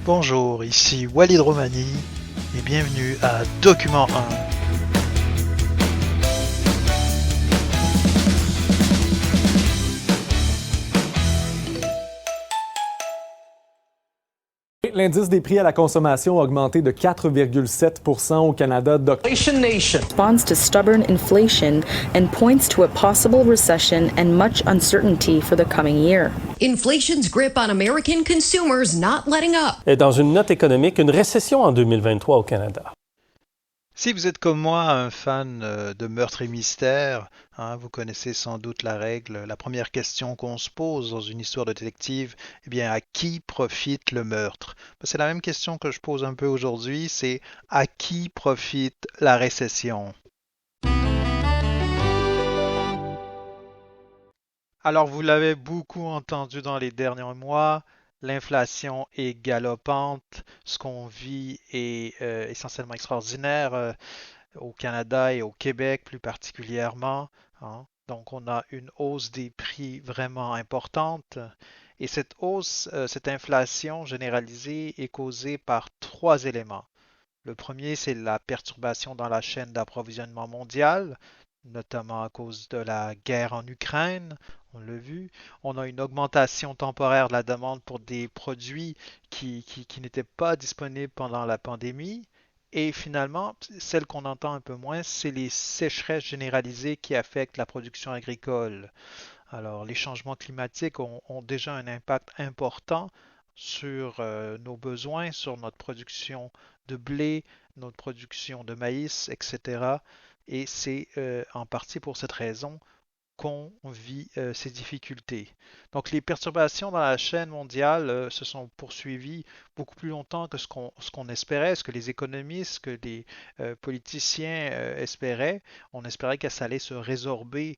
Bonjour, ici Walid Romani et bienvenue à Document 1. L'indice des prix à la consommation a augmenté de 4,7% au Canada responds to stubborn inflation and points to a possible recession and much uncertainty for the coming year. Inflation's grip on American consumers not letting up. Et dans une note économique, une récession en 2023 au Canada. Si vous êtes comme moi un fan de meurtre et mystère, vous connaissez sans doute la règle. La première question qu'on se pose dans une histoire de détective, eh bien, à qui profite le meurtre? C'est la même question que je pose un peu aujourd'hui, c'est à qui profite la récession? Alors, vous l'avez beaucoup entendu dans les derniers mois, l'inflation est galopante, ce qu'on vit est essentiellement extraordinaire au Canada et au Québec plus particulièrement. Donc, on a une hausse des prix vraiment importante. Et cette hausse, cette inflation généralisée est causée par trois éléments. Le premier, c'est la perturbation dans la chaîne d'approvisionnement mondiale, notamment à cause de la guerre en Ukraine, on l'a vu. On a une augmentation temporaire de la demande pour des produits qui n'étaient pas disponibles pendant la pandémie. Et finalement, celle qu'on entend un peu moins, c'est les sécheresses généralisées qui affectent la production agricole. Alors, les changements climatiques ont déjà un impact important sur nos besoins, sur notre production de blé, notre production de maïs, etc. Et c'est en partie pour cette raison qu'on vit ces difficultés. Donc les perturbations dans la chaîne mondiale se sont poursuivies beaucoup plus longtemps que ce qu'on espérait, ce que les économistes, ce que les politiciens espéraient. On espérait que ça allait se résorber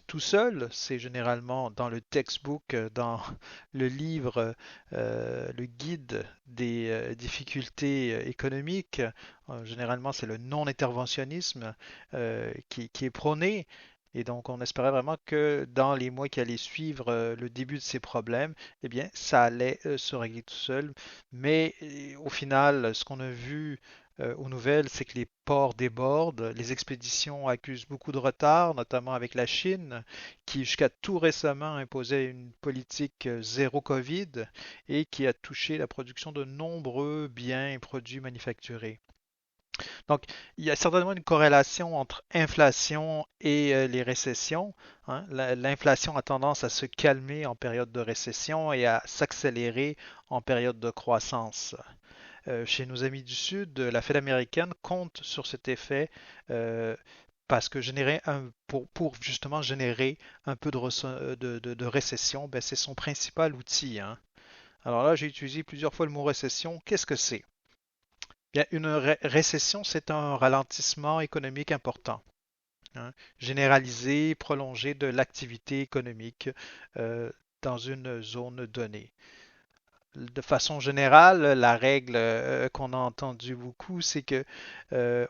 tout seul, c'est généralement dans le textbook, dans le livre, le guide des difficultés économiques. Généralement, c'est le non-interventionnisme qui est prôné. Et donc, on espérait vraiment que dans les mois qui allaient suivre le début de ces problèmes, eh bien, ça allait se régler tout seul. Mais au final, ce qu'on a vu aux nouvelles, c'est que les ports débordent, les expéditions accusent beaucoup de retard, notamment avec la Chine, qui jusqu'à tout récemment imposait une politique zéro Covid et qui a touché la production de nombreux biens et produits manufacturés. Donc, il y a certainement une corrélation entre inflation et les récessions. L'inflation a tendance à se calmer en période de récession et à s'accélérer en période de croissance. Chez nos amis du Sud, la Fed américaine compte sur cet effet parce que pour justement générer un peu de récession, ben, c'est son principal outil. Alors là, j'ai utilisé plusieurs fois le mot récession. Qu'est-ce que c'est? Bien, une récession, c'est un ralentissement économique important, généralisé, prolongé de l'activité économique dans une zone donnée. De façon générale, la règle qu'on a entendue beaucoup, c'est que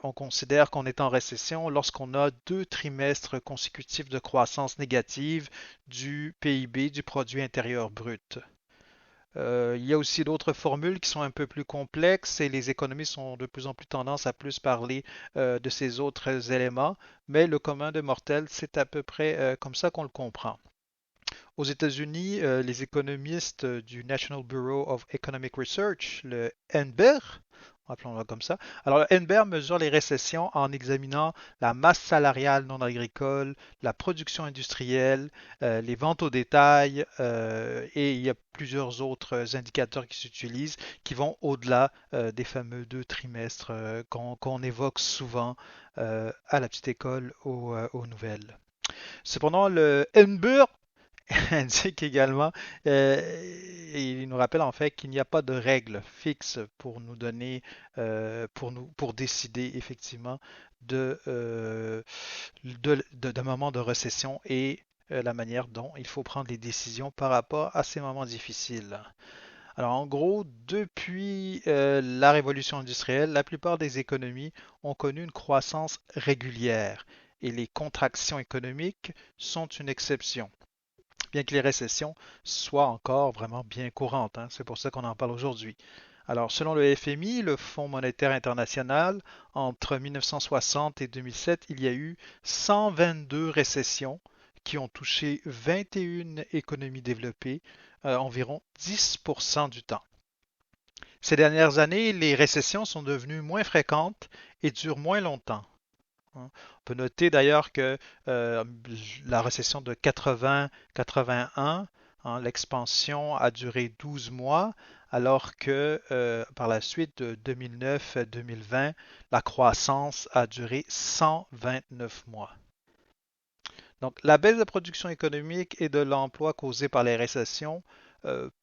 on considère qu'on est en récession lorsqu'on a 2 trimestres consécutifs de croissance négative du PIB, du produit intérieur brut. Il y a aussi d'autres formules qui sont un peu plus complexes et les économistes ont de plus en plus tendance à plus parler de ces autres éléments, mais le commun des mortels, c'est à peu près comme ça qu'on le comprend. Aux États-Unis, les économistes du National Bureau of Economic Research, le NBER, appelons-le comme ça. Alors, le NBER mesure les récessions en examinant la masse salariale non agricole, la production industrielle, les ventes au détail, et il y a plusieurs autres indicateurs qui s'utilisent qui vont au-delà des fameux 2 trimestres qu'on évoque souvent à la petite école aux nouvelles. Cependant, le NBER indique également, et il nous rappelle en fait qu'il n'y a pas de règle fixe pour nous donner, pour décider effectivement d'un moment de récession et la manière dont il faut prendre les décisions par rapport à ces moments difficiles. Alors en gros, depuis la révolution industrielle, la plupart des économies ont connu une croissance régulière et les contractions économiques sont une exception. bien que les récessions soient encore vraiment bien courantes, hein. C'est pour ça qu'on en parle aujourd'hui. Alors, selon le FMI, le Fonds monétaire international, entre 1960 et 2007, il y a eu 122 récessions qui ont touché 21 économies développées, environ 10% du temps. Ces dernières années, les récessions sont devenues moins fréquentes et durent moins longtemps. On peut noter d'ailleurs que la récession de 80-81, l'expansion a duré 12 mois, alors que par la suite de 2009-2020, la croissance a duré 129 mois. Donc, la baisse de production économique et de l'emploi causée par les récessions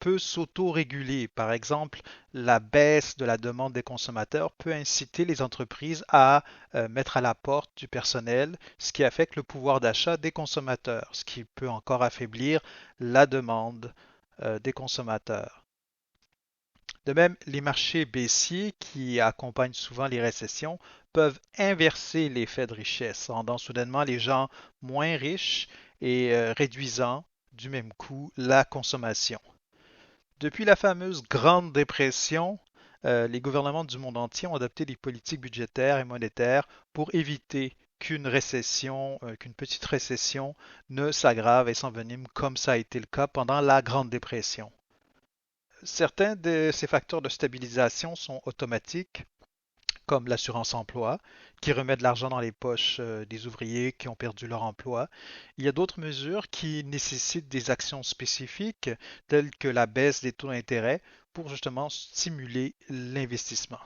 peut s'auto-réguler. Par exemple, la baisse de la demande des consommateurs peut inciter les entreprises à mettre à la porte du personnel, ce qui affecte le pouvoir d'achat des consommateurs, ce qui peut encore affaiblir la demande des consommateurs. De même, les marchés baissiers qui accompagnent souvent les récessions peuvent inverser l'effet de richesse, rendant soudainement les gens moins riches et réduisant du même coup la consommation. Depuis la fameuse Grande Dépression, les gouvernements du monde entier ont adopté des politiques budgétaires et monétaires pour éviter qu'une petite récession ne s'aggrave et s'envenime comme ça a été le cas pendant la Grande Dépression. Certains de ces facteurs de stabilisation sont automatiques, comme l'assurance emploi, qui remet de l'argent dans les poches des ouvriers qui ont perdu leur emploi. Il y a d'autres mesures qui nécessitent des actions spécifiques, telles que la baisse des taux d'intérêt, pour justement stimuler l'investissement.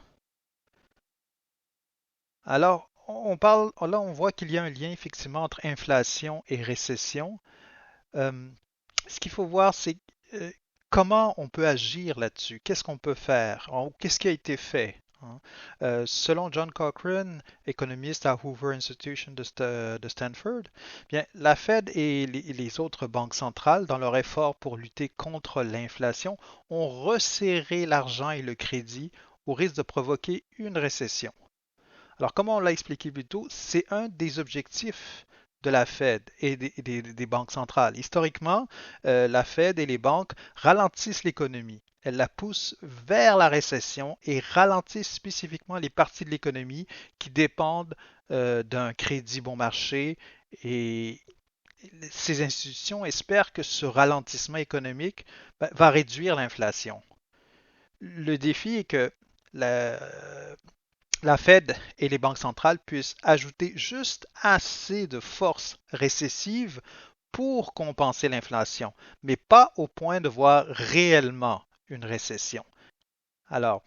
Alors, là on voit qu'il y a un lien effectivement entre inflation et récession. Ce qu'il faut voir, c'est euh, comment on peut agir là-dessus. Qu'est-ce qu'on peut faire? Qu'est-ce qui a été fait? Selon John Cochrane, économiste à Hoover Institution de Stanford, bien, la Fed et les autres banques centrales, dans leur effort pour lutter contre l'inflation, ont resserré l'argent et le crédit au risque de provoquer une récession. Alors, comme on l'a expliqué plus tôt, c'est un des objectifs de la Fed et des banques centrales. Historiquement, la Fed et les banques ralentissent l'économie. Elles la poussent vers la récession et ralentissent spécifiquement les parties de l'économie qui dépendent d'un crédit bon marché. Et ces institutions espèrent que ce ralentissement économique va réduire l'inflation. Le défi est que la Fed et les banques centrales puissent ajouter juste assez de force récessive pour compenser l'inflation, mais pas au point de voir réellement une récession. Alors,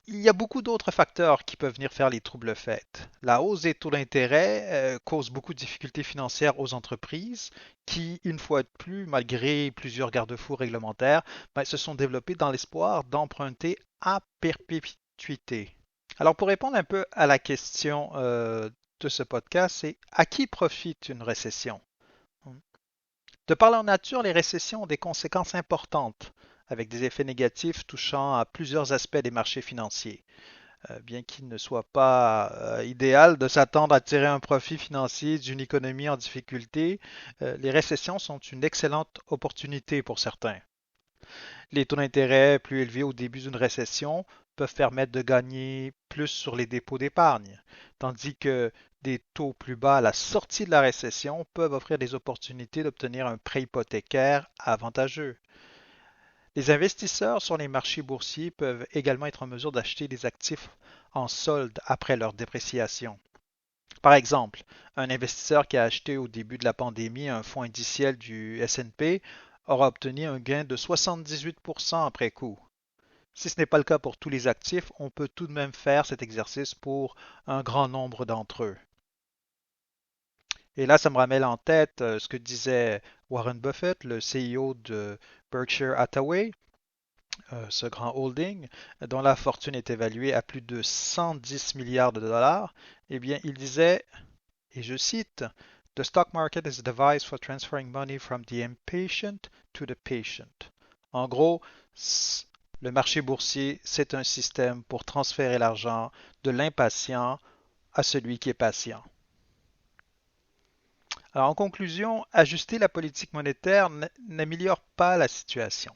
il y a beaucoup d'autres facteurs qui peuvent venir faire les troubles faits. La hausse des taux d'intérêt cause beaucoup de difficultés financières aux entreprises qui, une fois de plus, malgré plusieurs garde-fous réglementaires, se sont développées dans l'espoir d'emprunter à perpétuité. Alors, pour répondre un peu à la question de ce podcast, c'est à qui profite une récession? De par leur nature, les récessions ont des conséquences importantes, avec des effets négatifs touchant à plusieurs aspects des marchés financiers. Bien qu'il ne soit pas idéal de s'attendre à tirer un profit financier d'une économie en difficulté, les récessions sont une excellente opportunité pour certains. Les taux d'intérêt plus élevés au début d'une récession peuvent permettre de gagner plus sur les dépôts d'épargne, tandis que des taux plus bas à la sortie de la récession peuvent offrir des opportunités d'obtenir un prêt hypothécaire avantageux. Les investisseurs sur les marchés boursiers peuvent également être en mesure d'acheter des actifs en solde après leur dépréciation. Par exemple, un investisseur qui a acheté au début de la pandémie un fonds indiciel du S&P aura obtenu un gain de 78% après coup. Si ce n'est pas le cas pour tous les actifs, on peut tout de même faire cet exercice pour un grand nombre d'entre eux. Et là, ça me ramène en tête ce que disait Warren Buffett, le CEO de Berkshire Hathaway, ce grand holding, dont la fortune est évaluée à plus de 110 milliards de dollars. Eh bien, il disait, et je cite, The stock market is a device for transferring money from the impatient to the patient. En gros, le marché boursier, c'est un système pour transférer l'argent de l'impatient à celui qui est patient. Alors, en conclusion, ajuster la politique monétaire n'améliore pas la situation.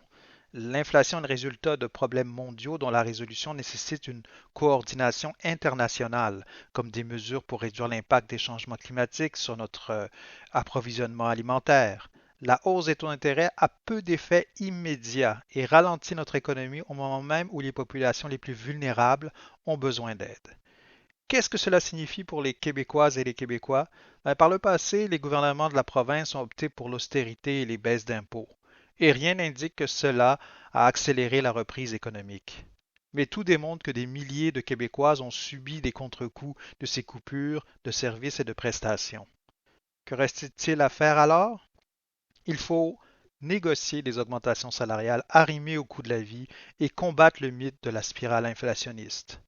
L'inflation est le résultat de problèmes mondiaux dont la résolution nécessite une coordination internationale, comme des mesures pour réduire l'impact des changements climatiques sur notre approvisionnement alimentaire. La hausse des taux d'intérêt a peu d'effets immédiats et ralentit notre économie au moment même où les populations les plus vulnérables ont besoin d'aide. Qu'est-ce que cela signifie pour les Québécoises et les Québécois? Par le passé, les gouvernements de la province ont opté pour l'austérité et les baisses d'impôts, et rien n'indique que cela a accéléré la reprise économique. Mais tout démontre que des milliers de Québécoises ont subi des contre-coups de ces coupures de services et de prestations. Que reste-t-il à faire alors? Il faut négocier des augmentations salariales arrimées au coût de la vie et combattre le mythe de la spirale inflationniste.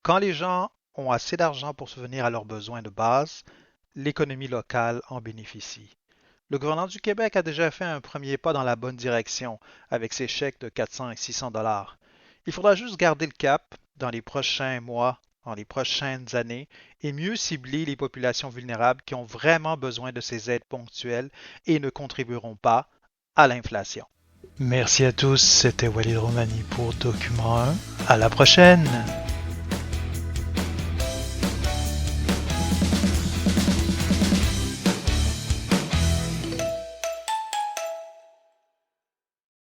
Quand les gens ont assez d'argent pour subvenir à leurs besoins de base, l'économie locale en bénéficie. Le gouvernement du Québec a déjà fait un premier pas dans la bonne direction avec ses chèques de 400 et 600 dollars. Il faudra juste garder le cap dans les prochains mois, dans les prochaines années, et mieux cibler les populations vulnérables qui ont vraiment besoin de ces aides ponctuelles et ne contribueront pas à l'inflation. Merci à tous, c'était Walid Romani pour Document 1. À la prochaine!